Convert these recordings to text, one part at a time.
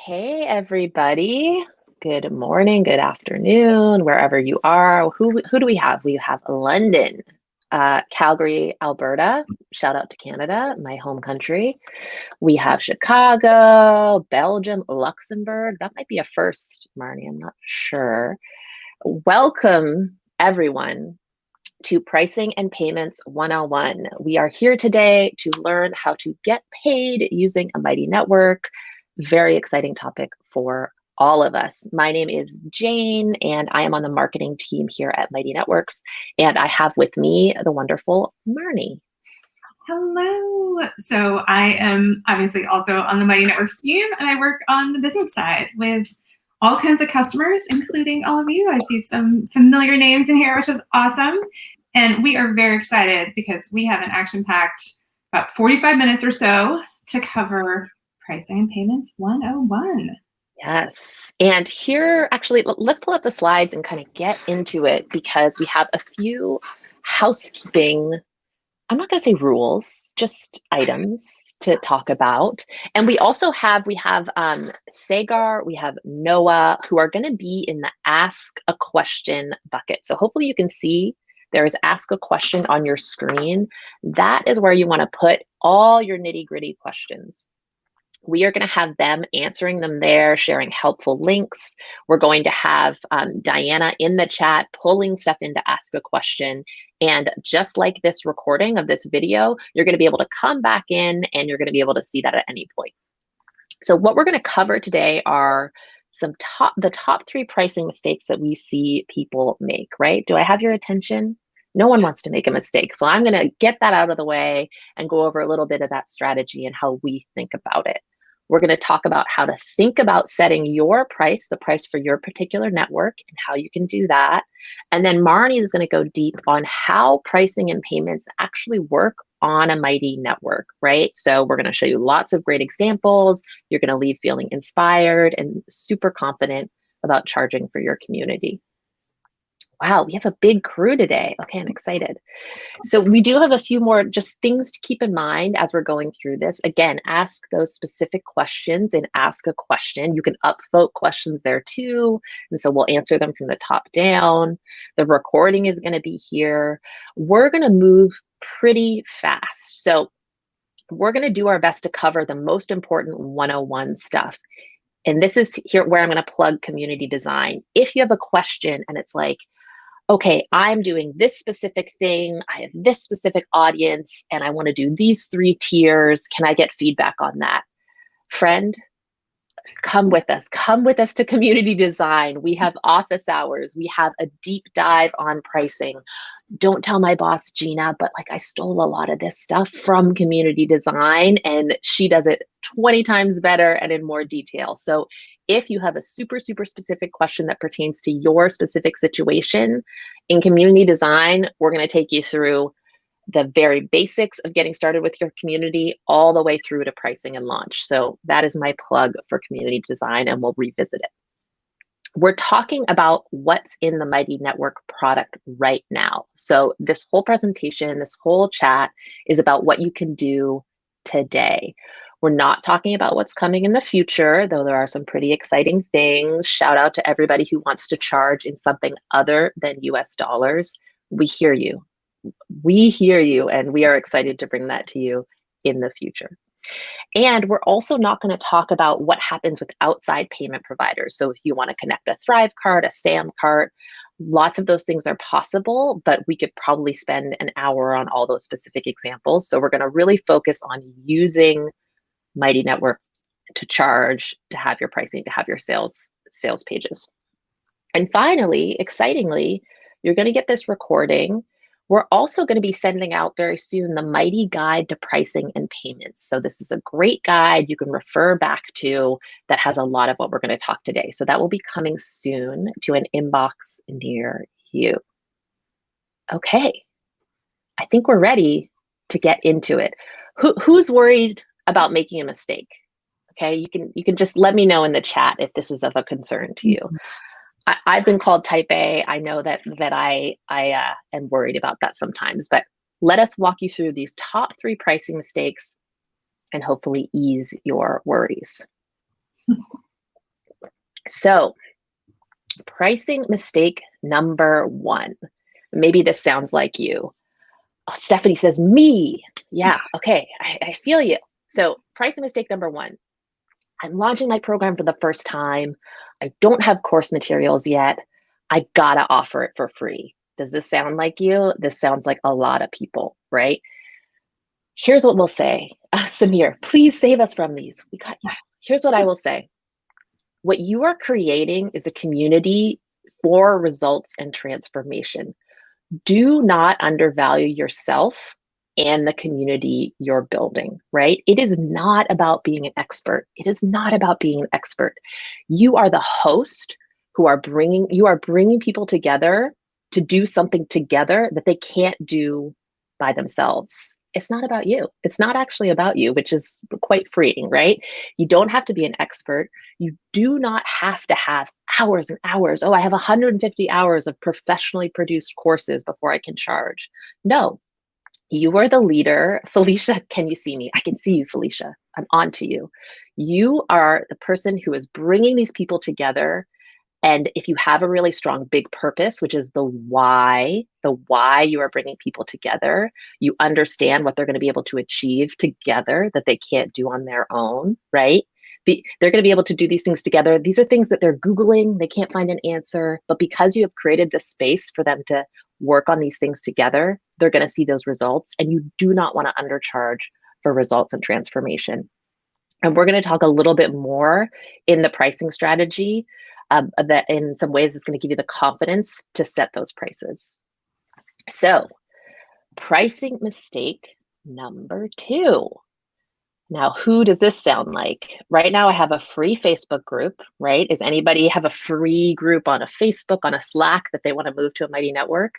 Hey, everybody. Good morning, good afternoon, wherever you are. Who do we have? We have London, Calgary, Alberta. Shout out to Canada, my home country. We have Chicago, Belgium, Luxembourg. That might be a first, Marnie. I'm not sure. Welcome, everyone, to Pricing and Payments 101. We are here today to learn how to get paid using a Mighty network. Very exciting topic for all of us. My name is Jane, and I am on the marketing team here at Mighty Networks. And I have with me the wonderful Marnie. Hello. So I am obviously also on the Mighty Networks team, and I work on the business side with all kinds of customers, including all of you. I see some familiar names in here, which is awesome. And we are very excited because we have an action-packed about 45 minutes or so to cover Pricing and Payments 101. Yes. And here, actually, let's pull up the slides and kind of get into it because we have a few housekeeping, I'm not going to say rules, just items to talk about. And we also have, Sagar, we have Noah, who are going to be in the Ask a Question bucket. So hopefully you can see there is Ask a Question on your screen. That is where you want to put all your nitty-gritty questions. We are going to have them answering them there, sharing helpful links. We're going to have Diana in the chat pulling stuff in to ask a question. And just like this recording of this video, you're going to be able to come back in and you're going to be able to see that at any point. So what we're going to cover today are the top 3 pricing mistakes that we see people make, right? Do I have your attention? No one wants to make a mistake. So I'm going to get that out of the way and go over a little bit of that strategy and how we think about it. We're going to talk about how to think about setting your price, the price for your particular network, and how you can do that. And then Marnie is going to go deep on how pricing and payments actually work on a Mighty network, right? So we're going to show you lots of great examples. You're going to leave feeling inspired and super confident about charging for your community. Wow, we have a big crew today. Okay, I'm excited. So we do have a few more just things to keep in mind as we're going through this. Again, ask those specific questions and ask a question. You can upvote questions there too. And so we'll answer them from the top down. The recording is going to be here. We're going to move pretty fast. So we're going to do our best to cover the most important 101 stuff. And this is here where I'm going to plug community design. If you have a question and it's like, okay, I'm doing this specific thing, I have this specific audience, and I want to do these 3 tiers. Can I get feedback on that? Friend, come with us. Come with us to community design. We have office hours. We have a deep dive on pricing. Don't tell my boss, Gina, but like I stole a lot of this stuff from community design and she does it 20 times better and in more detail. So if you have a super, super specific question that pertains to your specific situation in community design, we're going to take you through the very basics of getting started with your community all the way through to pricing and launch. So that is my plug for community design and we'll revisit it. We're talking about what's in the Mighty Network product right now. So this whole presentation, this whole chat is about what you can do today. We're not talking about what's coming in the future, though there are some pretty exciting things. Shout out to everybody who wants to charge in something other than US dollars. We hear you. We hear you, and we are excited to bring that to you in the future. And we're also not going to talk about what happens with outside payment providers. So if you want to connect a Thrive card, a Sam card, lots of those things are possible, but we could probably spend an hour on all those specific examples. So we're going to really focus on using Mighty Network to charge, to have your pricing, to have your sales pages. And finally, excitingly, you're going to get this recording. We're also going to be sending out very soon the Mighty Guide to Pricing and Payments. So this is a great guide you can refer back to that has a lot of what we're going to talk today. So that will be coming soon to an inbox near you. Okay, I think we're ready to get into it. Who's worried about making a mistake? Okay, you can just let me know in the chat if this is of a concern to you. I've been called type A. I know that I am worried about that sometimes, but let us walk you through these top 3 pricing mistakes and hopefully ease your worries. So, pricing mistake number one. Maybe this sounds like you. Oh, Stephanie says, me. Yeah, okay, I feel you. So, pricing mistake number one. I'm launching my program for the first time. I don't have course materials yet. I gotta offer it for free. Does this sound like you? This sounds like a lot of people, right? Here's what we'll say. Samir, please save us from these. We got you. Here's what I will say. What you are creating is a community for results and transformation. Do not undervalue yourself and the community you're building, right? It is not about being an expert. It is not about being an expert. You are the host you are bringing people together to do something together that they can't do by themselves. It's not about you. It's not actually about you, which is quite freeing, right? You don't have to be an expert. You do not have to have hours and hours. Oh, I have 150 hours of professionally produced courses before I can charge. No, you are the leader. Felicia, can you see me? I can see you, Felicia. I'm on to you. You are the person who is bringing these people together. And if you have a really strong big purpose, which is the why you are bringing people together, you understand what they're going to be able to achieve together that they can't do on their own, right? They're going to be able to do these things together. These are things that they're Googling, they can't find an answer. But because you have created this space for them to work on these things together, they're going to see those results. And you do not want to undercharge for results and transformation. And we're going to talk a little bit more in the pricing strategy that in some ways is going to give you the confidence to set those prices. So, pricing mistake number two. Now, who does this sound like? Right now, I have a free Facebook group, right? Does anybody have a free group on a Facebook, on a Slack that they want to move to a Mighty Network?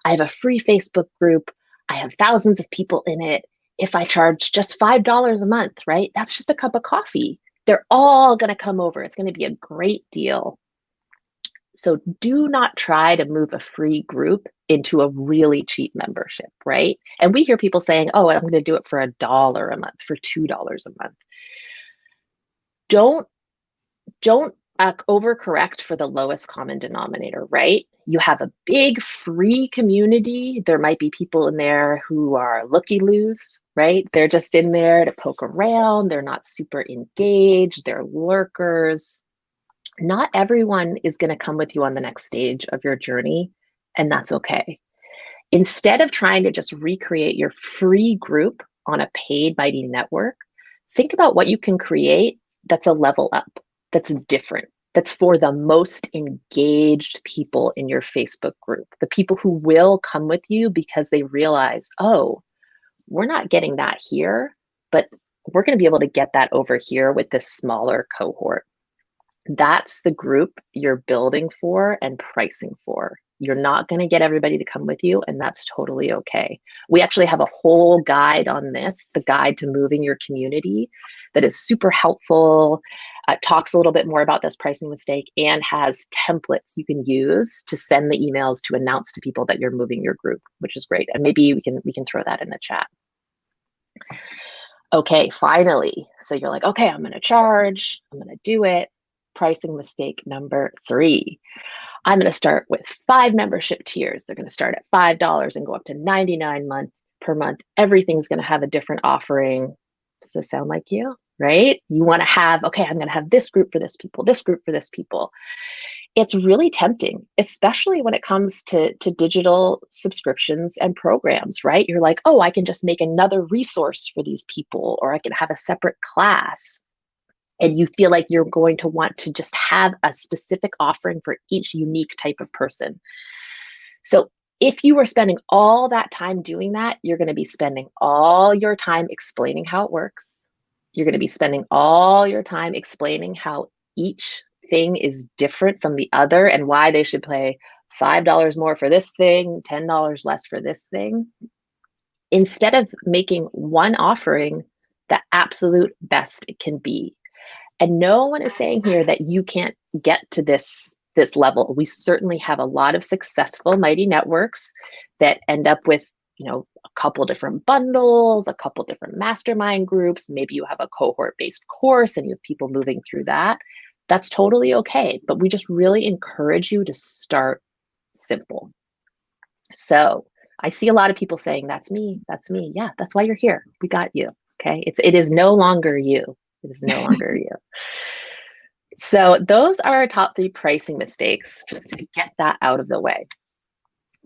I have a free Facebook group. I have thousands of people in it. If I charge just $5 a month, right? That's just a cup of coffee. They're all going to come over. It's going to be a great deal. So do not try to move a free group into a really cheap membership, right? And we hear people saying, oh, I'm going to do it for $1 a month, for $2 a month. Don't overcorrect for the lowest common denominator, right? You have a big free community. There might be people in there who are looky-loos, right? They're just in there to poke around. They're not super engaged. They're lurkers. Not everyone is going to come with you on the next stage of your journey, and that's okay. Instead of trying to just recreate your free group on a paid Mighty network, think about what you can create that's a level up, that's different, that's for the most engaged people in your Facebook group, the people who will come with you because they realize, oh, we're not getting that here, but we're going to be able to get that over here with this smaller cohort. That's the group you're building for and pricing for. You're not going to get everybody to come with you, and that's totally okay. We actually have a whole guide on this, the guide to moving your community, that is super helpful. Talks a little bit more about this pricing mistake and has templates you can use to send the emails to announce to people that you're moving your group, which is great. And maybe we can throw that in the chat. Okay, finally. So you're like, okay, I'm going to charge. I'm going to do it. Pricing mistake number three. I'm going to start with 5 membership tiers. They're going to start at $5 and go up to $99 per month. Everything's going to have a different offering. Does this sound like you? Right? You want to have, okay, I'm going to have this group for this people, this group for this people. It's really tempting, especially when it comes to digital subscriptions and programs, right? You're like, oh, I can just make another resource for these people, or I can have a separate class. And you feel like you're going to want to just have a specific offering for each unique type of person. So if you were spending all that time doing that, you're going to be spending all your time explaining how it works. You're going to be spending all your time explaining how each thing is different from the other and why they should pay $5 more for this thing, $10 less for this thing. Instead of making one offering the absolute best it can be. And no one is saying here that you can't get to this level. We certainly have a lot of successful Mighty networks that end up with, a couple different bundles, a couple different mastermind groups. Maybe you have a cohort-based course and you have people moving through that. That's totally okay. But we just really encourage you to start simple. So I see a lot of people saying, that's me, that's me. Yeah, that's why you're here. We got you. Okay. It is no longer you. It is no longer you. So those are our top 3 pricing mistakes, just to get that out of the way.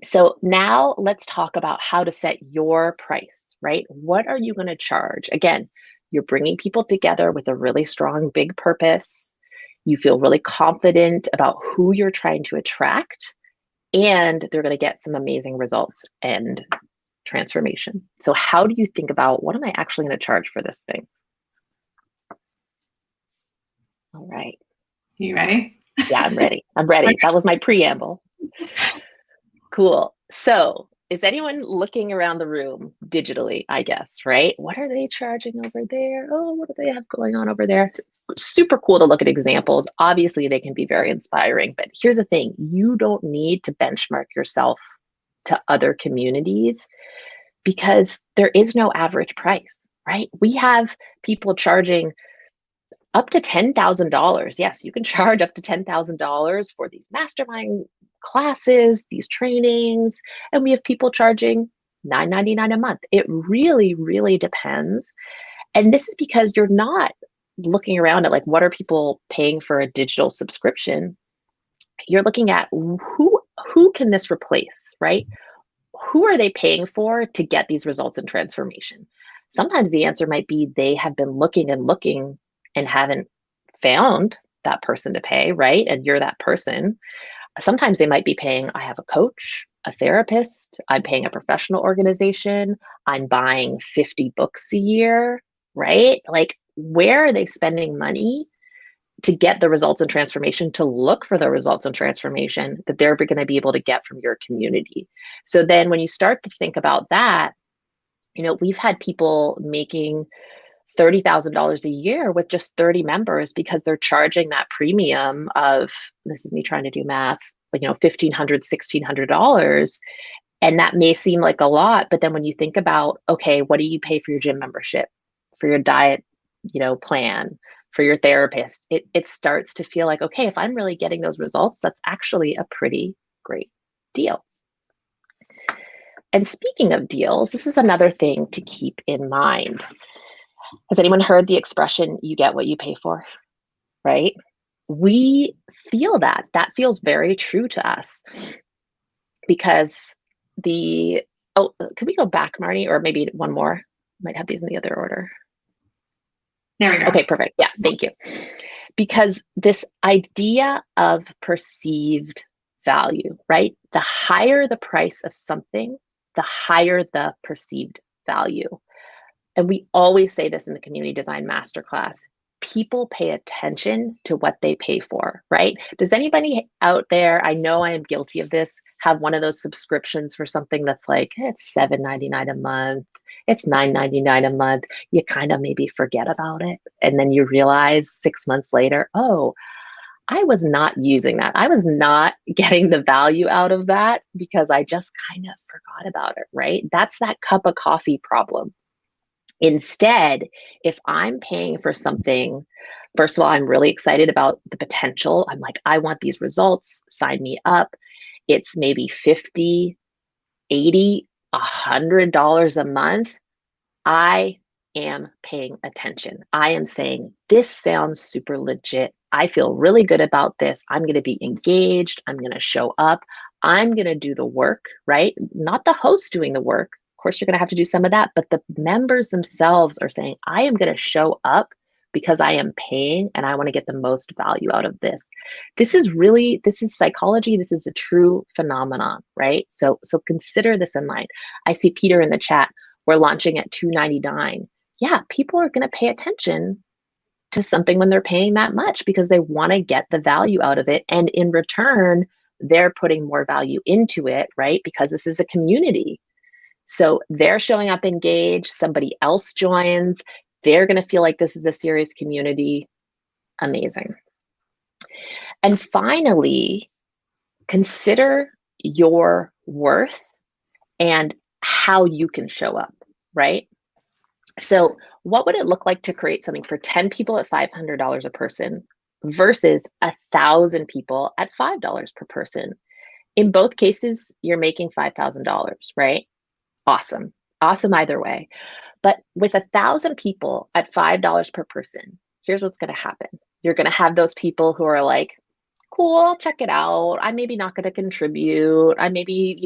So now let's talk about how to set your price, right? What are you going to charge? Again, you're bringing people together with a really strong, big purpose. You feel really confident about who you're trying to attract, and they're going to get some amazing results and transformation. So how do you think about, what am I actually going to charge for this thing? All right. You ready? Yeah, I'm ready. I'm ready. That was my preamble. Cool. So is anyone looking around the room digitally, I guess, right? What are they charging over there? Oh, what do they have going on over there? Super cool to look at examples. Obviously, they can be very inspiring, but here's the thing. You don't need to benchmark yourself to other communities, because there is no average price, right? We have people charging up to $10,000. Yes, you can charge up to $10,000 for these mastermind classes, these trainings, and we have people charging $9.99 a month. It really, really depends. And this is because you're not looking around at, like, what are people paying for a digital subscription? You're looking at who can this replace, right? Who are they paying for to get these results and transformation? Sometimes the answer might be they have been looking and looking and haven't found that person to pay, right? And you're that person. Sometimes they might be paying, I have a coach, a therapist, I'm paying a professional organization, I'm buying 50 books a year, right? Like, where are they spending money to get the results and transformation, to look for the results and transformation that they're going to be able to get from your community? So then when you start to think about that, we've had people making $30,000 a year with just 30 members, because they're charging that premium of, this is me trying to do math, like, $1,500, $1,600. And that may seem like a lot, but then when you think about, okay, what do you pay for your gym membership, for your diet, plan, for your therapist, it starts to feel like, okay, if I'm really getting those results, that's actually a pretty great deal. And speaking of deals, this is another thing to keep in mind. Has anyone heard the expression, you get what you pay for, right? We feel that. That feels very true to us, because could we go back, Marnie? Or maybe one more? Might have these in the other order. There we go. Okay, perfect. Yeah, thank you. Because this idea of perceived value, right? The higher the price of something, the higher the perceived value. And we always say this in the Community Design Masterclass, people pay attention to what they pay for, right? Does anybody out there, I know I am guilty of this, have one of those subscriptions for something that's like, it's $7.99 a month, it's $9.99 a month. You kind of maybe forget about it. And then you realize 6 months later, oh, I was not using that. I was not getting the value out of that because I just kind of forgot about it, right? That's that cup of coffee problem. Instead, if I'm paying for something, first of all, I'm really excited about the potential. I'm like, I want these results, sign me up. It's maybe $50, $80, $100 a month. I am paying attention. I am saying, this sounds super legit. I feel really good about this. I'm going to be engaged. I'm going to show up. I'm going to do the work, right? Not the host doing the work. Of course, you're going to have to do some of that, but the members themselves are saying, I am going to show up because I am paying and I want to get the most value out of this. This is psychology. This is a true phenomenon, right? So consider this in mind. I see Peter in the chat. We're launching at $2.99. Yeah, people are going to pay attention to something when they're paying that much because they want to get the value out of it. And in return, they're putting more value into it, right? Because this is a community. So they're showing up engaged, somebody else joins, they're going to feel like this is a serious community. Amazing. And finally, consider your worth and how you can show up, right? So what would it look like to create something for 10 people at $500 a person versus 1,000 people at $5 per person. In both cases, you're making $5,000, right? Awesome. Awesome either way. But with 1,000 people at $5 per person, here's what's going to happen. You're going to have those people who are like, cool, I'll check it out. I'm maybe not going to contribute. I maybe,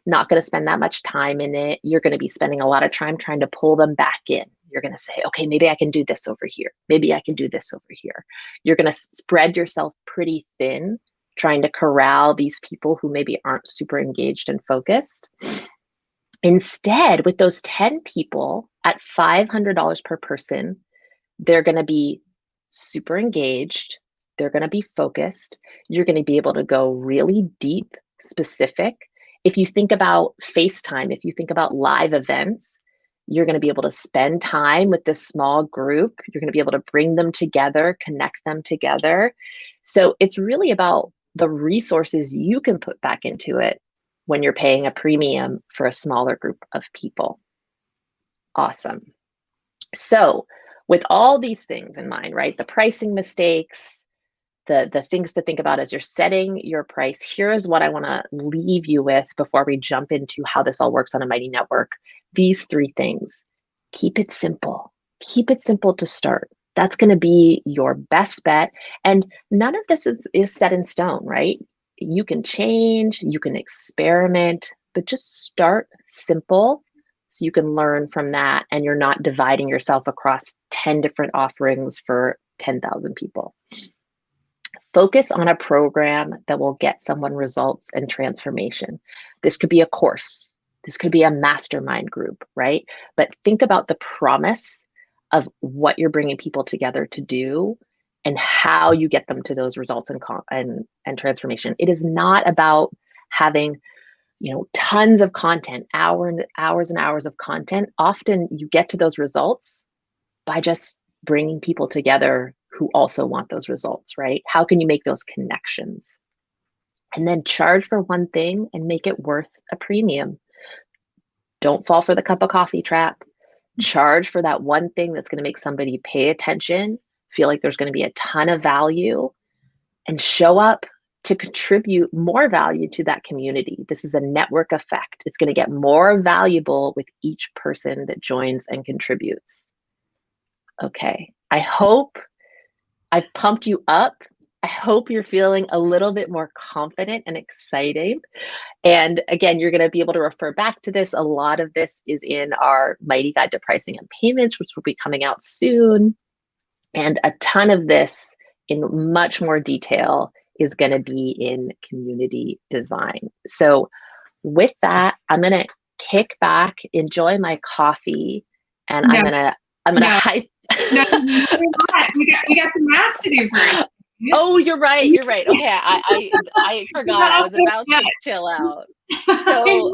not going to spend that much time in it. You're going to be spending a lot of time trying to pull them back in. You're going to say, okay, maybe I can do this over here. Maybe I can do this over here. You're going to spread yourself pretty thin, trying to corral these people who maybe aren't super engaged and focused. Instead, with those 10 people at $500 per person, they're going to be super engaged. They're going to be focused. You're going to be able to go really deep, specific. If you think about FaceTime, if you think about live events, you're going to be able to spend time with this small group. You're going to be able to bring them together, connect them together. So it's really about the resources you can put back into it when you're paying a premium for a smaller group of people. Awesome. So with all these things in mind, right? The pricing mistakes, the things to think about as you're setting your price, here is what I want to leave you with before we jump into how this all works on a Mighty network. These 3 things. Keep it simple. Keep it simple to start. That's going to be your best bet. And none of this is set in stone, right? You can change, you can experiment, but just start simple so you can learn from that and you're not dividing yourself across 10 different offerings for 10,000 people. Focus on a program that will get someone results and transformation. This could be a course. This could be a mastermind group, right? But think about the promise of what you're bringing people together to do and how you get them to those results and transformation. It is not about having, tons of content, hours and hours of content. Often you get to those results by just bringing people together who also want those results, right? How can you make those connections? And then charge for one thing and make it worth a premium. Don't fall for the cup of coffee trap. Charge for that one thing that's going to make somebody pay attention, feel like there's going to be a ton of value, and show up to contribute more value to that community. This is a network effect. It's going to get more valuable with each person that joins and contributes. Okay, I hope I've pumped you up. I hope you're feeling a little bit more confident and excited. And again, you're going to be able to refer back to this. A lot of this is in our Mighty Guide to Pricing and Payments, which will be coming out soon. And a ton of this in much more detail is going to be in community design. So with that, I'm going to kick back, enjoy my coffee, and No, I'm gonna no, hype. no, you're not. We got some math to do first. Oh, you're right. You're right. Okay, I forgot. I was about to chill out. So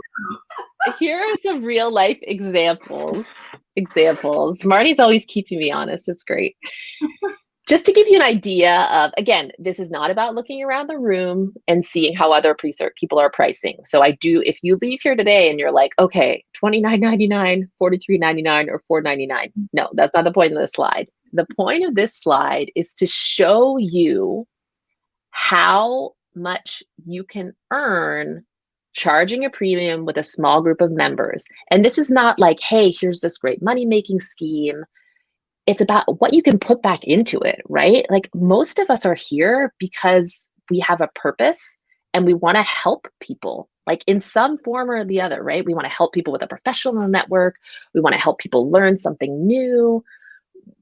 here are some real life examples. Marty's always keeping me honest. It's great. Just to give you an idea of, again, this is not about looking around the room and seeing how other people are pricing. So if you leave here today and you're like, okay, $29.99, $43.99, or $4.99. No, that's not the point of this slide. The point of this slide is to show you how much you can earn charging a premium with a small group of members. And this is not like, hey, here's this great money-making scheme. It's about what you can put back into it, right? Like most of us are here because we have a purpose and we want to help people, like in some form or the other, right? We want to help people with a professional network. We want to help people learn something new.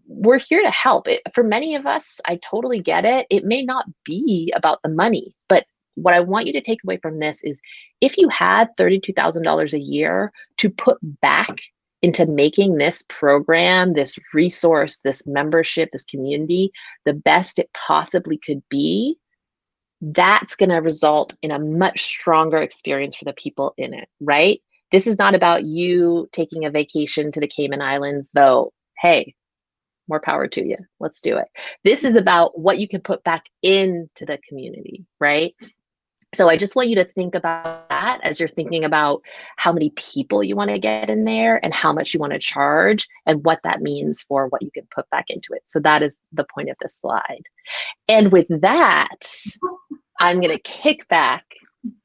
We're here to help. For many of us, I totally get it. It may not be about the money, but what I want you to take away from this is if you had $32,000 a year to put back into making this program, this resource, this membership, this community, the best it possibly could be, that's going to result in a much stronger experience for the people in it, right? This is not about you taking a vacation to the Cayman Islands, though, hey, more power to you. Let's do it. This is about what you can put back into the community, right? So I just want you to think about that as you're thinking about how many people you want to get in there and how much you want to charge and what that means for what you can put back into it. So that is the point of this slide. And with that, I'm going to kick back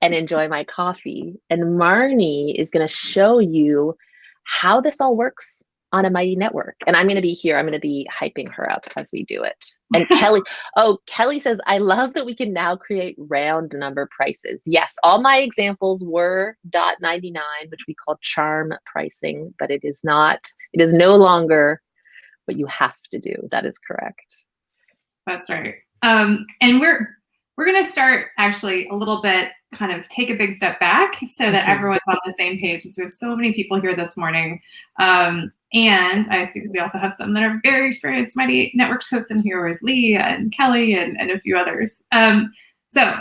and enjoy my coffee. And Marnie is going to show you how this all works on a Mighty network. And I'm going to be here. I'm going to be hyping her up as we do it. And Kelly, oh, Kelly says, I love that we can now create round number prices. Yes, all my examples were .99, which we call charm pricing, but it is not, it is no longer what you have to do. That is correct. That's right. And we're going to start actually a little bit, kind of take a big step back so that everyone's on the same page. Since we have so many people here this morning. And I see that we also have some that are very experienced Mighty Networks hosts in here with Lee and Kelly and a few others. So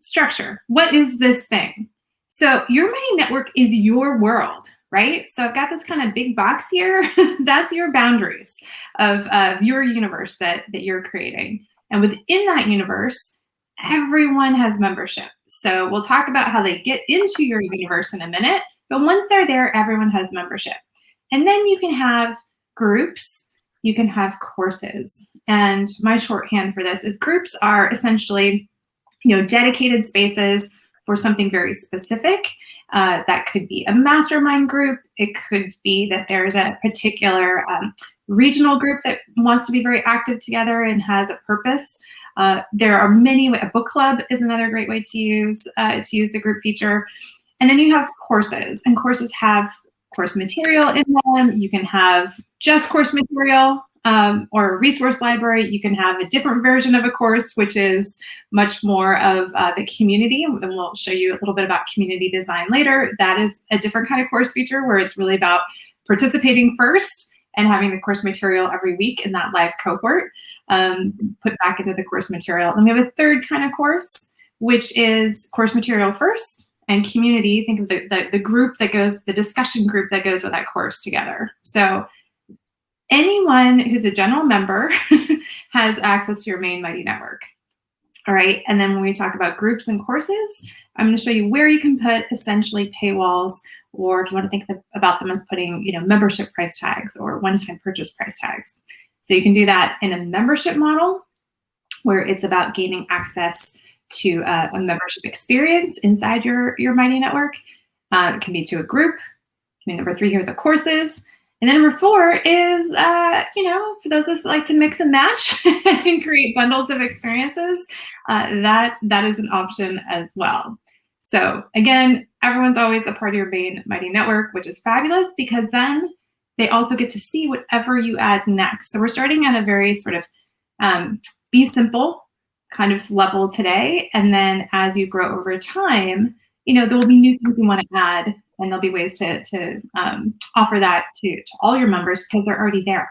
structure, what is this thing? So your Mighty Network is your world, right? So I've got this kind of big box here. That's your boundaries of your universe that you're creating. And within that universe, everyone has membership. So we'll talk about how they get into your universe in a minute. But once they're there, everyone has membership. And then you can have groups, you can have courses. And my shorthand for this is groups are essentially, dedicated spaces for something very specific. That could be a mastermind group. It could be that there's a particular regional group that wants to be very active together and has a purpose. There are many. A book club is another great way to use the group feature. And then you have courses, and courses have course material in them. You can have just course material or a resource library. You can have a different version of a course, which is much more of the community. And we'll show you a little bit about community design later. That is a different kind of course feature where it's really about participating first and having the course material every week in that live cohort put back into the course material. And we have a third kind of course, which is course material first and community. Think of the group that goes, the discussion group that goes with that course together. So anyone who's a general member has access to your main Mighty network. All right, and then when we talk about groups and courses, I'm going to show you where you can put essentially paywalls, or if you want to think about them as putting, membership price tags or one-time purchase price tags. So you can do that in a membership model where it's about gaining access to a membership experience inside your Mighty network. It can be to a group. Number 3 here, the courses. And then number 4 is, for those of us that like to mix and match and create bundles of experiences, that is an option as well. So again, everyone's always a part of your main Mighty network, which is fabulous because then they also get to see whatever you add next. So we're starting at a very sort of be simple kind of level today. And then as you grow over time, there will be new things you want to add, and there'll be ways to offer that to all your members because they're already there,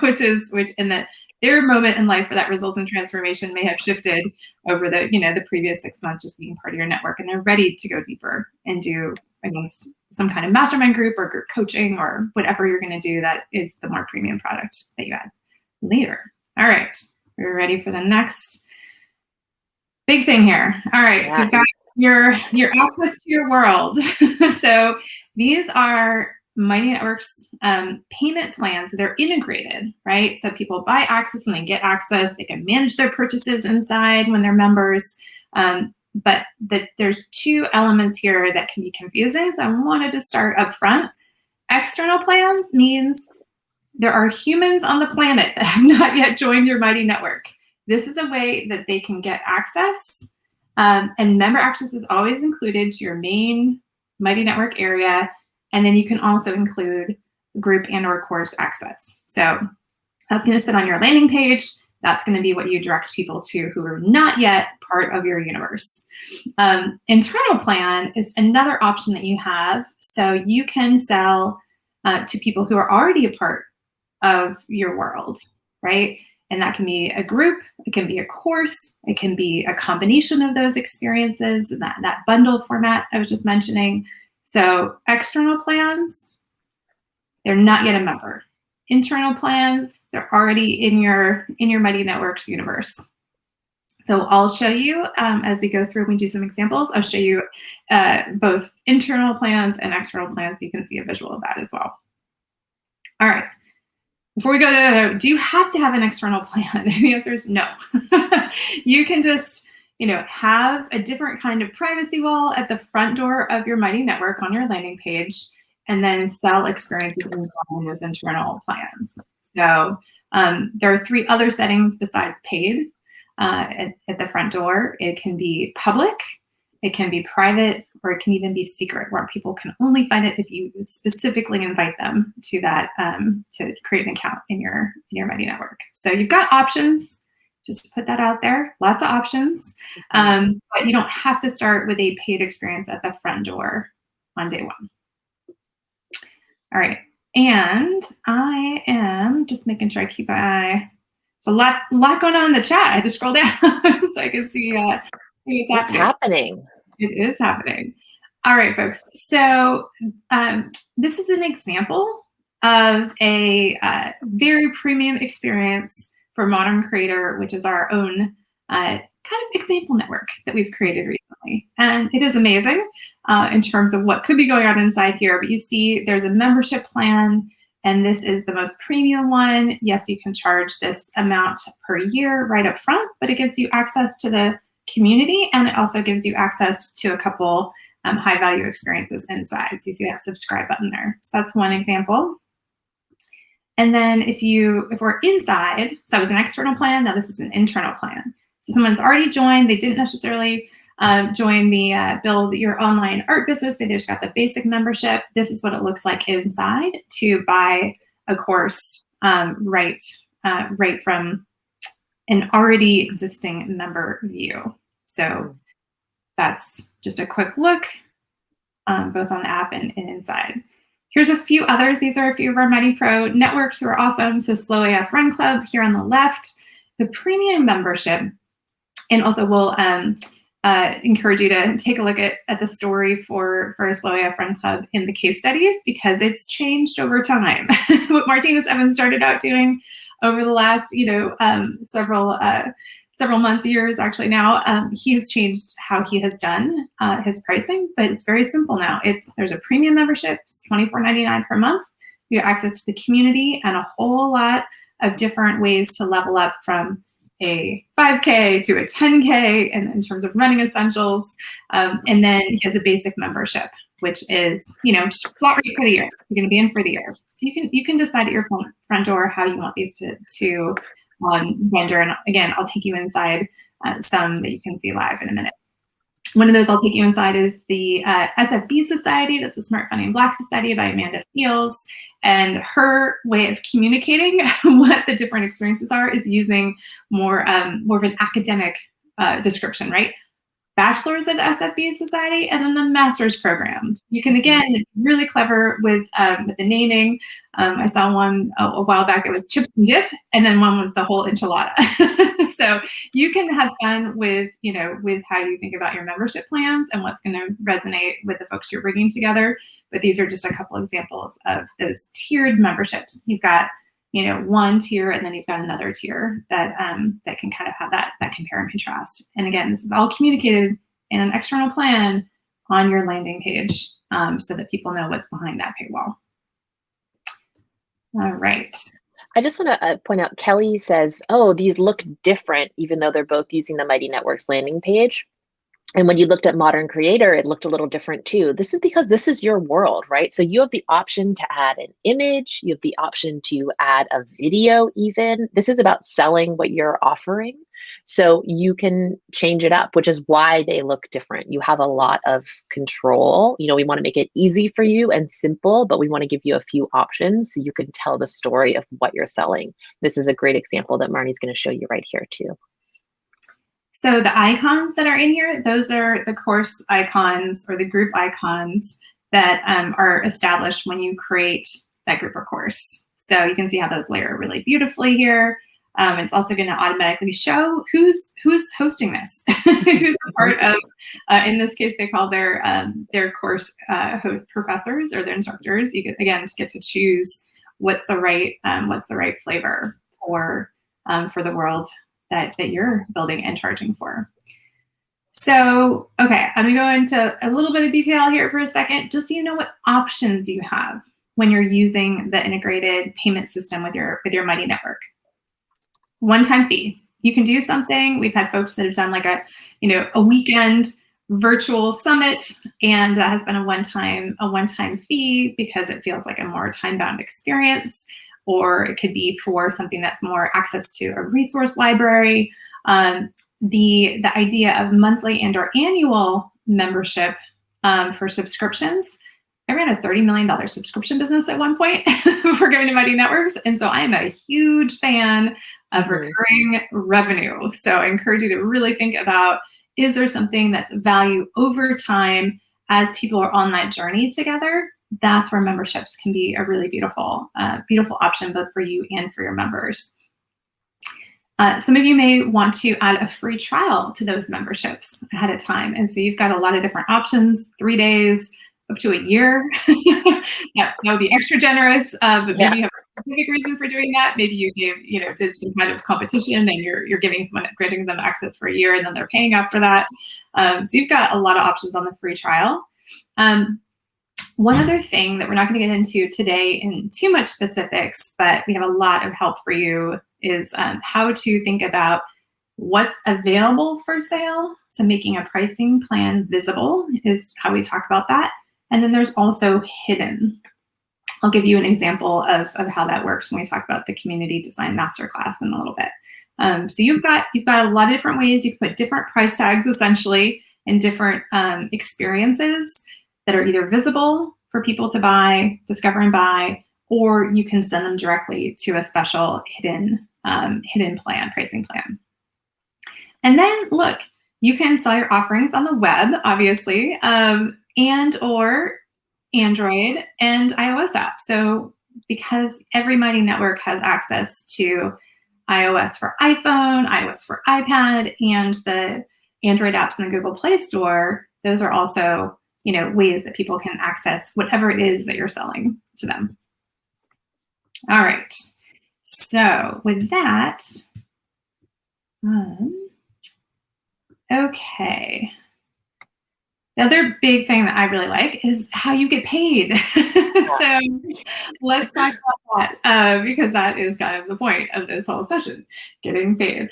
which in their moment in life where that results in transformation may have shifted over the previous 6 months just being part of your network, and they're ready to go deeper and do against some kind of mastermind group or group coaching or whatever you're going to do that is the more premium product that you add later. All right, we're ready for the next big thing here. All right, yeah. So you've got your access to your world. So these are Mighty Networks payment plans. They're integrated, right? So people buy access and they get access. They can manage their purchases inside when they're members. But there's 2 elements here that can be confusing. So I wanted to start up front. External plans means there are humans on the planet that have not yet joined your Mighty Network. This is a way that they can get access. And member access is always included to your main Mighty Network area. And then you can also include group and or course access. So that's going to sit on your landing page. That's going to be what you direct people to who are not yet part of your universe. Internal plan is another option that you have. So you can sell to people who are already a part of your world, right? And that can be a group, it can be a course, it can be a combination of those experiences, and that bundle format I was just mentioning. So external plans, they're not yet a member. Internal plans, they're already in your Mighty Networks universe. So I'll show you as we go through and we do some examples, I'll show you both internal plans and external plans so you can see a visual of that as well. All right. Before we go there, do you have to have an external plan? The answer is no. You can just, have a different kind of privacy wall at the front door of your Mighty Network on your landing page, and then sell experiences inside those internal plans. So there are 3 other settings besides paid at the front door. It can be public, it can be private, or it can even be secret, where people can only find it if you specifically invite them to that to create an account in your Mighty Network. So you've got options. Just put that out there. Lots of options, but you don't have to start with a paid experience at the front door on day 1. All right, and I am just making sure I keep my eye. There's a lot going on in the chat. I just scroll down so I can see what's happening. It is happening. All right, folks. So this is an example of a very premium experience for Modern Creator, which is our own kind of example network that we've created recently. And it is amazing in terms of what could be going on inside here. But you see there's a membership plan, and this is the most premium one. Yes, you can charge this amount per year right up front, but it gives you access to the community, and it also gives you access to a couple high value experiences inside. So you see that subscribe button there. So that's one example. And then if we're inside, so that was an external plan, now this is an internal plan. So someone's already joined, they didn't necessarily join the build your online art business, they just got the basic membership. This is what it looks like inside to buy a course right from an already existing member view. So that's just a quick look both on the app and inside. Here's a few others. These are a few of our Mighty Pro networks who are awesome. So Slow AF Run Club here on the left, the premium membership. And also we'll encourage you to take a look at the story for Slow AF Run Club in the case studies, because it's changed over time. What Martinez Evans started out doing over the last, several months, years actually now, he has changed how he has done his pricing, but it's very simple now. There's a premium membership, it's $24.99 per month. You have access to the community and a whole lot of different ways to level up from a 5K to a 10K and in terms of running essentials. And then he has a basic membership, which is, just flat rate for the year. You're gonna be in for the year. So you can decide at your front door how you want these to render. And again, I'll take you inside some that you can see live in a minute. One of those I'll take you inside is the SFB Society. That's the Smart Funding Black Society by Amanda Seals. And her way of communicating what the different experiences are is using more of an academic description, right? Bachelor's of the SFB Society, and then the master's programs. You can, again, really clever with the naming. I saw one a while back, it was chips and dip, and then one was the whole enchilada. So you can have fun with, with how you think about your membership plans and what's gonna resonate with the folks you're bringing together. But these are just a couple examples of those tiered memberships. You've got, one tier, and then you've got another tier that that can kind of have that compare and contrast. And again, this is all communicated in an external plan on your landing page so that people know what's behind that paywall. All right. I just want to point out, Kelly says, oh, these look different, even though they're both using the Mighty Networks landing page. And when you looked at Modern Creator, it looked a little different too. This is because this is your world, right? So you have the option to add an image. You have the option to add a video even. This is about selling what you're offering. So you can change it up, which is why they look different. You have a lot of control. We want to make it easy for you and simple, but we want to give you a few options so you can tell the story of what you're selling. This is a great example that Marnie's going to show you right here too. So the icons that are in here, those are the course icons or the group icons that are established when you create that group or course. So you can see how those layer really beautifully here. It's also going to automatically show who's hosting this, who's a part of. In this case, they call their course host professors or their instructors. You get to choose what's the right flavor for the world that you're building and charging for. So, okay, I'm gonna go into a little bit of detail here for a second, just so you know what options you have when you're using the integrated payment system with your Mighty network. One-time fee. You can do something. We've had folks that have done like a weekend virtual summit, and that has been a one-time fee because it feels like a more time-bound experience, or it could be for something that's more access to a resource library. The idea of monthly and or annual membership for subscriptions. I ran a $30 million subscription business at one point for Giving to Mighty Networks. And so I am a huge fan of recurring revenue. So I encourage you to really think about, is there something that's value over time as people are on that journey together? That's where memberships can be a really beautiful option, both for you and for your members. Some of you may want to add a free trial to those memberships ahead of time. And so you've got a lot of different options, 3 days, up to a year. that would be extra generous, but maybe you have a specific reason for doing that. Maybe you did some kind of competition and you're granting them access for a year and then they're paying after that. So you've got a lot of options on the free trial. One other thing that we're not going to get into today in too much specifics, but we have a lot of help for you, is how to think about what's available for sale. So making a pricing plan visible is how we talk about that. And then there's also hidden. I'll give you an example of how that works when we talk about the community design masterclass in a little bit. So you've got a lot of different ways you can put different price tags essentially in different experiences that are either visible for people to buy, discover and buy, or you can send them directly to a special hidden plan, pricing plan. And then look, you can sell your offerings on the web, obviously, and or Android and iOS app. So because every Mighty network has access to iOS for iPhone, iOS for iPad, and the Android apps in the Google Play Store, those are also ways that people can access whatever it is that you're selling to them. All right. So with that, okay. The other big thing that I really like is how you get paid. So let's talk about that because that is kind of the point of this whole session, getting paid.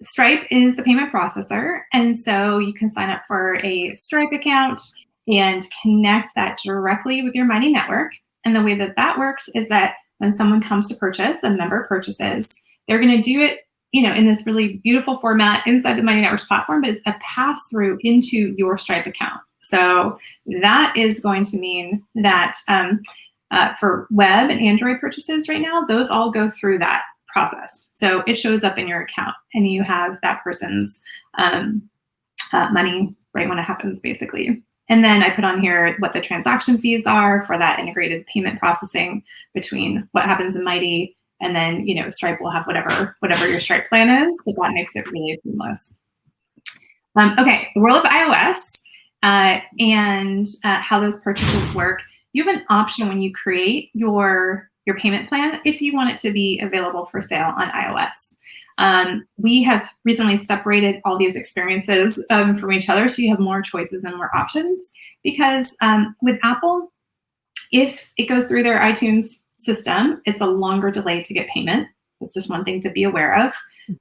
Stripe is the payment processor, and so you can sign up for a Stripe account and connect that directly with your Mighty network. And the way that that works is that when someone comes to purchase, a member purchases, they're going to do it in this really beautiful format inside the Mighty Networks platform, but it's a pass-through into your Stripe account. So that is going to mean that for web and Android purchases right now, those all go through that process. So it shows up in your account and you have that person's money right when it happens, basically. And then I put on here what the transaction fees are for that integrated payment processing between what happens in Mighty and then, Stripe will have whatever your Stripe plan is, but that makes it really seamless. Okay, the world of iOS and how those purchases work. You have an option when you create your payment plan if you want it to be available for sale on iOS. We have recently separated all these experiences from each other, so you have more choices and more options. Because with Apple, if it goes through their iTunes system, it's a longer delay to get payment. That's just one thing to be aware of.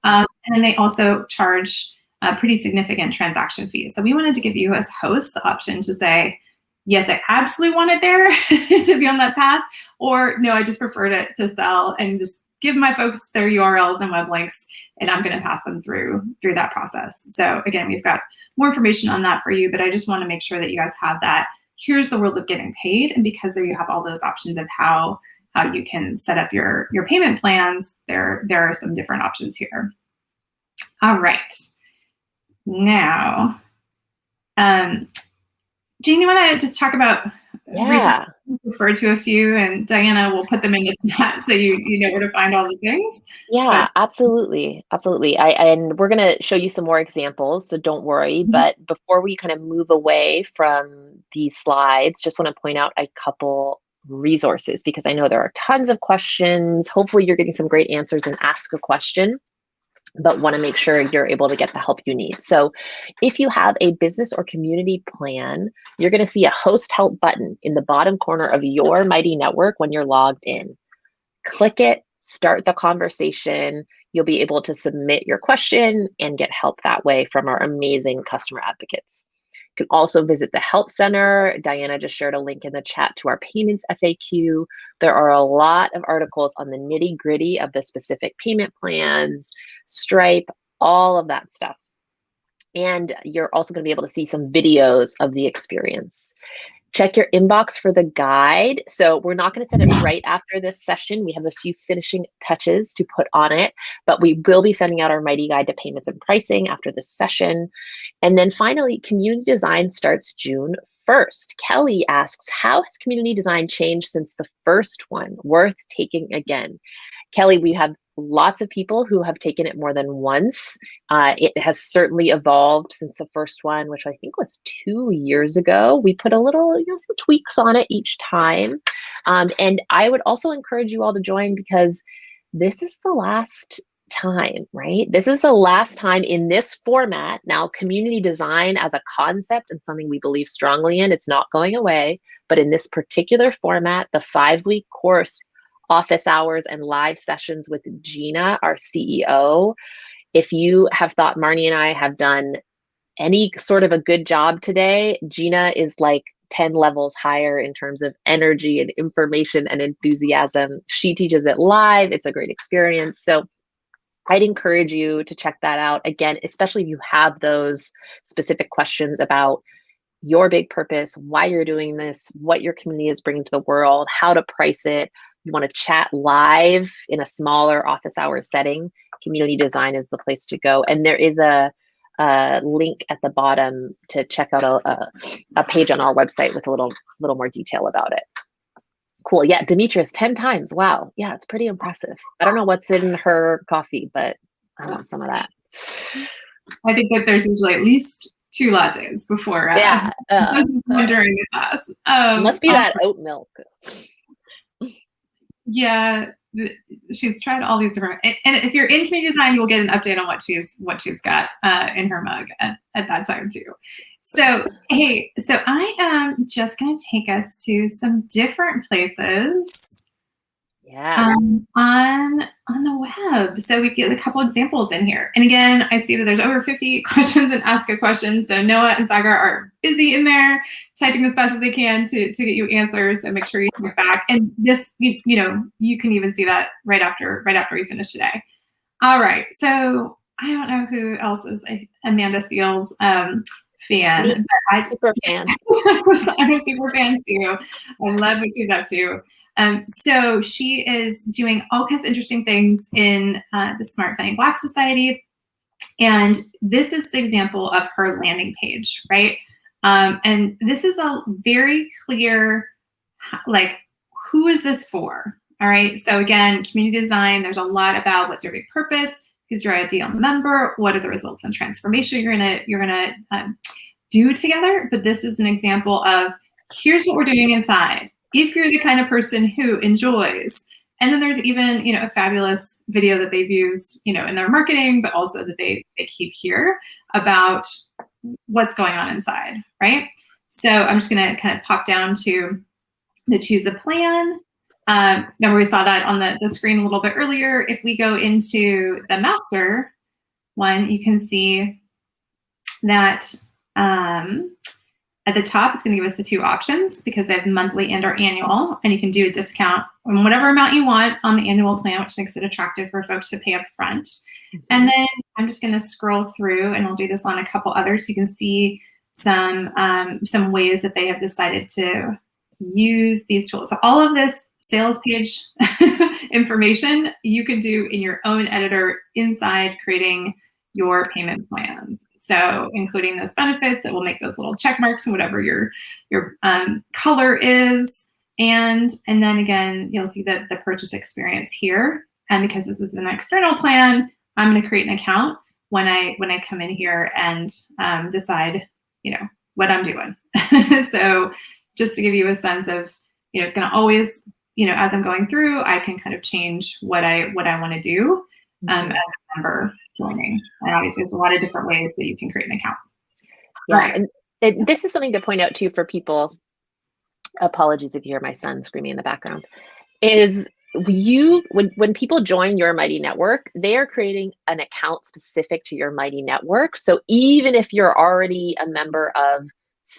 And then they also charge pretty significant transaction fees. So we wanted to give you as hosts the option to say, yes, I absolutely want it there to be on that path, or no, I just prefer to sell and just give my folks their URLs and web links, and I'm going to pass them through that process. So again, we've got more information on that for you, but I just want to make sure that you guys have that. Here's the world of getting paid, and because there you have all those options of how you can set up your payment plans, there are some different options here. All right. Now, Jane, you want to just talk about refer to a few, and Diana will put them into that so you know where to find all the things. Yeah, absolutely. And we're going to show you some more examples, so don't worry. But before we kind of move away from these slides, just want to point out a couple resources because I know there are tons of questions. Hopefully you're getting some great answers and ask a question. but want to make sure you're able to get the help you need. So if you have a business or community plan, you're going to see a host help button in the bottom corner of your Mighty Network when you're logged in. Click it, start the conversation. You'll be able to submit your question and get help that way from our amazing customer advocates. You can also visit the Help Center. Diana just shared a link in the chat to our payments FAQ. There are a lot of articles on the nitty gritty of the specific payment plans, Stripe, all of that stuff. And you're also going to be able to see some videos of the experience. Check your inbox for the guide. So we're not going to send it right after this session. We have a few finishing touches to put on it, but we will be sending out our Mighty Guide to Payments and Pricing after this session. And then finally, community design starts June 1st. Kelly asks, how has community design changed since the first one? Worth taking again. Kelly, we have lots of people who have taken it more than once. It has certainly evolved since the first one, which I think was 2 years ago. We put a little, some tweaks on it each time. And I would also encourage you all to join because this is the last time, right? This is the last time in this format. Now, community design as a concept and something we believe strongly in, it's not going away. But in this particular format, the 5-week course, office hours and live sessions with Gina, our CEO. If you have thought Marnie and I have done any sort of a good job today, Gina is like 10 levels higher in terms of energy and information and enthusiasm. She teaches it live. It's a great experience. So I'd encourage you to check that out. Again, especially if you have those specific questions about your big purpose, why you're doing this, what your community is bringing to the world, how to price it. You want to chat live in a smaller office hours setting, community design is the place to go. And there is a link at the bottom to check out a page on our website with a little more detail about it. Cool. Yeah, Demetrius, 10 times. Wow. Yeah, it's pretty impressive. I don't know what's in her coffee, but I want some of that. I think that there's usually at least 2 lattes before during the class. Must be that oat milk. Yeah, she's tried all these different. And if you're in community design, you'll get an update on what she's got in her mug at that time too. So hey, so I am just going to take us to some different places. Yeah. On the web. So we get a couple examples in here. And again, I see that there's over 50 questions and ask a question. So Noah and Sagar are busy in there typing as fast as they can to get you answers. So make sure you get back. And this, you can even see that right after we finish today. All right. So I don't know who else is Amanda Seals fan. I'm a super fan. I'm a super fan too. I love what she's up to. So she is doing all kinds of interesting things in the Smart Funding Black Society. And this is the example of her landing page, right? And this is a very clear, like, who is this for? All right. So again, community design, there's a lot about what's your big purpose, who's your ideal member, what are the results and transformation you're gonna do together. But this is an example of here's what we're doing inside. If you're the kind of person who enjoys, and then there's even, a fabulous video that they've used, in their marketing, but also that they keep here about what's going on inside, right? So I'm just gonna kind of pop down to the choose a plan. Remember we saw that on the screen a little bit earlier. If we go into the master one, you can see that at the top, it's going to give us the 2 options because they have monthly and or annual, and you can do a discount on whatever amount you want on the annual plan, which makes it attractive for folks to pay up front. Mm-hmm. And then I'm just going to scroll through, and I'll do this on a couple others. You can see some ways that they have decided to use these tools. So all of this sales page information you can do in your own editor inside creating your payment plans. So including those benefits that will make those little check marks and whatever your color is. And then again, you'll see the purchase experience here. And because this is an external plan, I'm going to create an account when I come in here and decide, what I'm doing. So just to give you a sense of, it's going to always, as I'm going through, I can kind of change what I want to do as a member joining. And obviously, there's a lot of different ways that you can create an account. All Yeah, right. and this is something to point out too for people. Apologies if you hear my son screaming in the background. Is when people join your Mighty Network, they are creating an account specific to your Mighty Network. So even if you're already a member of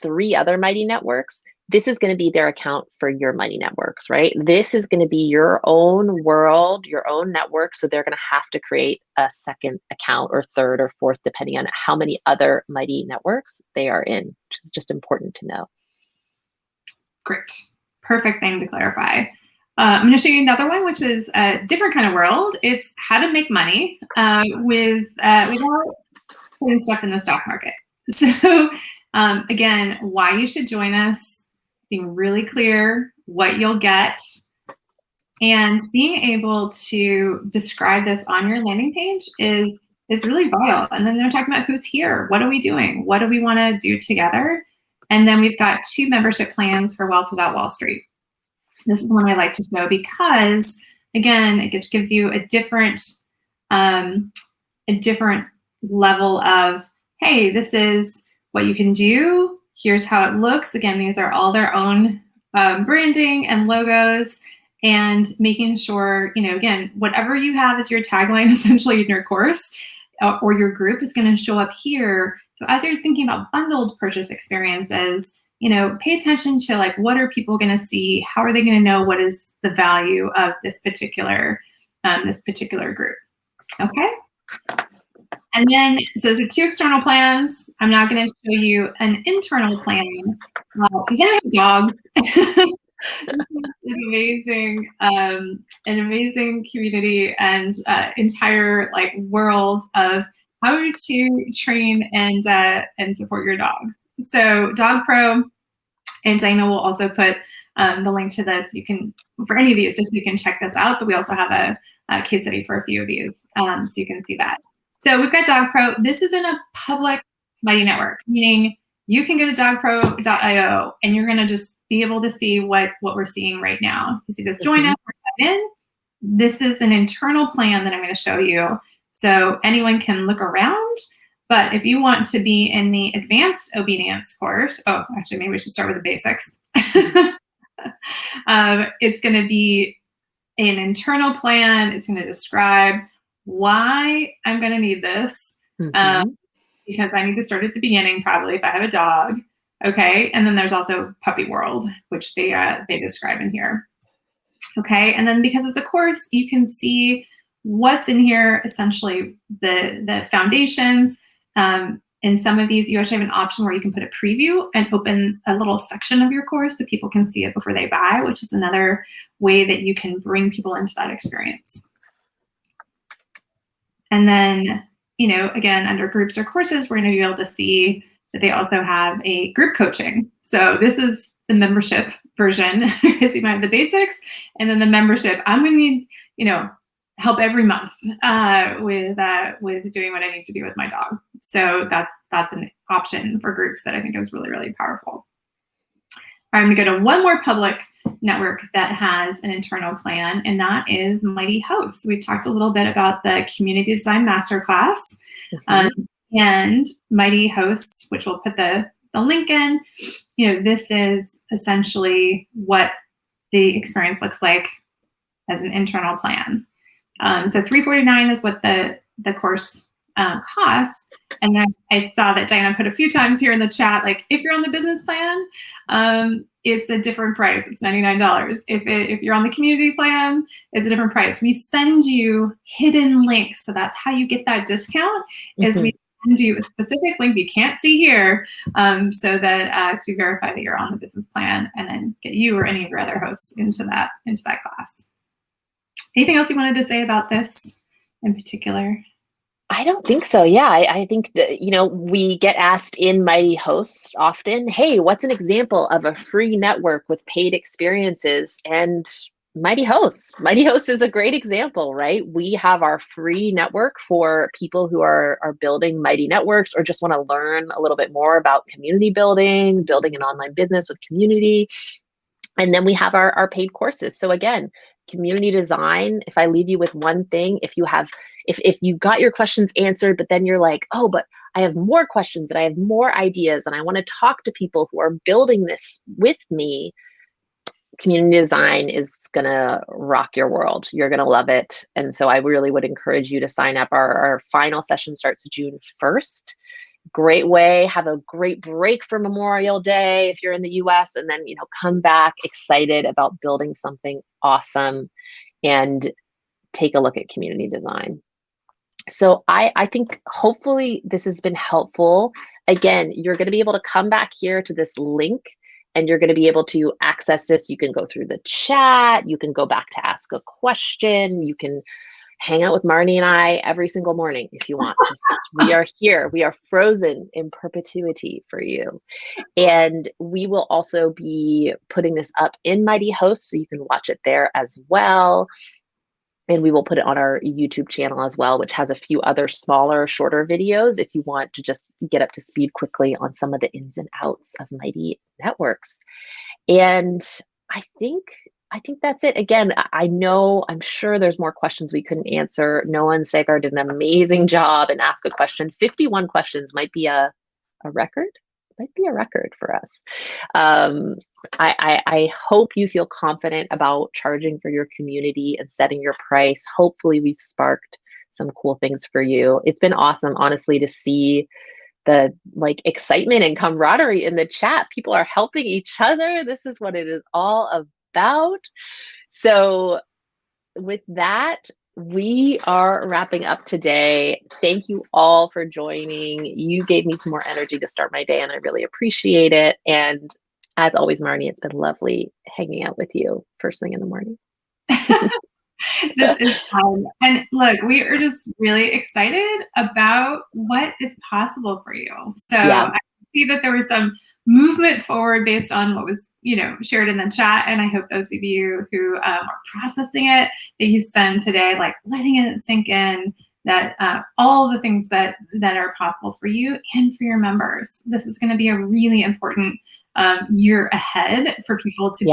3 other Mighty Networks, this is going to be their account for your Mighty Networks, right? This is going to be your own world, your own network. So they're going to have to create a second account or third or fourth, depending on how many other Mighty Networks they are in, which is just important to know. Great. Perfect thing to clarify. I'm going to show you another one, which is a different kind of world. It's how to make money without putting stuff in the stock market. So again, why you should join us, being really clear what you'll get, and being able to describe this on your landing page is really vital. And then they're talking about who's here, what are we doing, what do we want to do together. And then we've got 2 membership plans for Wealth Without Wall Street. This is one I like to show because, again, it gives you a different level of, hey, this is what you can do. Here's how it looks. Again, these are all their own branding and logos, and making sure, again, whatever you have as your tagline essentially in your course or your group is going to show up here. So as you're thinking about bundled purchase experiences, pay attention to like, what are people going to see? How are they going to know what is the value of this particular group? Okay. And then, so those are 2 external plans. I'm now going to show you an internal plan. Because I have dogs. This is an amazing community and entire like world of how to train and support your dogs. So Dog Pro, and Dana will also put the link to this. You can, for any of these, just so you can check this out. But we also have a case study for a few of these, so you can see that. So we've got Dog Pro. This is in a public Mighty Network, meaning you can go to dogpro.io and you're going to just be able to see what we're seeing right now. You see this join us or sign in. This is an internal plan that I'm going to show you. So anyone can look around. But if you want to be in the advanced obedience course, actually, maybe we should start with the basics. It's going to be an internal plan. It's going to describe why I'm going to need this. Because I need to start at the beginning, probably if I have a dog. Okay. And then there's also Puppy World, which they describe in here. Okay. And then because it's a course, you can see what's in here, essentially the foundations. In some of these, you actually have an option where you can put a preview and open a little section of your course so people can see it before they buy, which is another way that you can bring people into that experience. And then, again, under groups or courses, we're going to be able to see that they also have a group coaching. So this is the membership version. So you might have the basics, and then the membership. I'm going to need, help every month with doing what I need to do with my dog. So that's an option for groups that I think is really, really powerful. All right, I'm going to go to one more public network that has an internal plan, and that is Mighty Hosts. We've talked a little bit about the Community Design Masterclass and Mighty Hosts, which we'll put the link in. This is essentially what the experience looks like as an internal plan. So $349 is what the course costs. And then I saw that Diana put a few times here in the chat, like if you're on the business plan, it's a different price. It's $99. If you're on the community plan, it's a different price. We send you hidden links. So that's how you get that discount, is we send you a specific link you can't see here, so that to verify that you're on the business plan, and then get you or any of your other hosts into that class. Anything else you wanted to say about this in particular? I don't think so. Yeah, I think that, we get asked in Mighty Hosts often, hey, what's an example of a free network with paid experiences? And Mighty Hosts is a great example, right? We have our free network for people who are building Mighty Networks or just want to learn a little bit more about community building an online business with community. And then we have our paid courses. So again, community design, if I leave you with one thing, if you got your questions answered, but then you're like, oh, but I have more questions and I have more ideas and I want to talk to people who are building this with me, community design is going to rock your world. You're going to love it. And so I really would encourage you to sign up. Our final session starts June 1st. Great way. Have a great break for Memorial Day if you're in the US, and then, come back excited about building something awesome and take a look at community design. So I think hopefully this has been helpful. Again, you're going to be able to come back here to this link and you're going to be able to access this. You can go through the chat. You can go back to ask a question. You can hang out with Marnie and I every single morning if you want. We are here. We are frozen in perpetuity for you. And we will also be putting this up in Mighty Host, so you can watch it there as well. And we will put it on our YouTube channel as well, which has a few other smaller, shorter videos if you want to just get up to speed quickly on some of the ins and outs of Mighty Networks. And I think that's it. Again, I'm sure there's more questions we couldn't answer. Noah and Sagar did an amazing job and Ask a Question. 51 questions might be a record. Might be a record for us. I hope you feel confident about charging for your community and setting your price. Hopefully we've sparked some cool things for you. It's been awesome, honestly, to see the excitement and camaraderie in the chat. People are helping each other. This is what it is all about. So with that, we are wrapping up today. Thank you all for joining. You gave me some more energy to start my day, and I really appreciate it. And as always, Marnie, it's been lovely hanging out with you first thing in the morning. This is fun. And look, we are just really excited about what is possible for you. So Yeah. I see that there was some movement forward based on what was, shared in the chat. And I hope those of you who are processing it, that you spend today letting it sink in, that all the things that are possible for you and for your members. This is going to be a really important year ahead for people to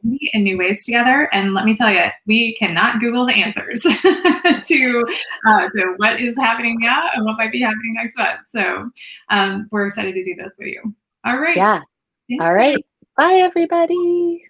be in new ways together. And let me tell you, we cannot Google the answers to what is happening now and what might be happening next month. So we're excited to do this with you. All right. Yeah. All right. Bye, everybody.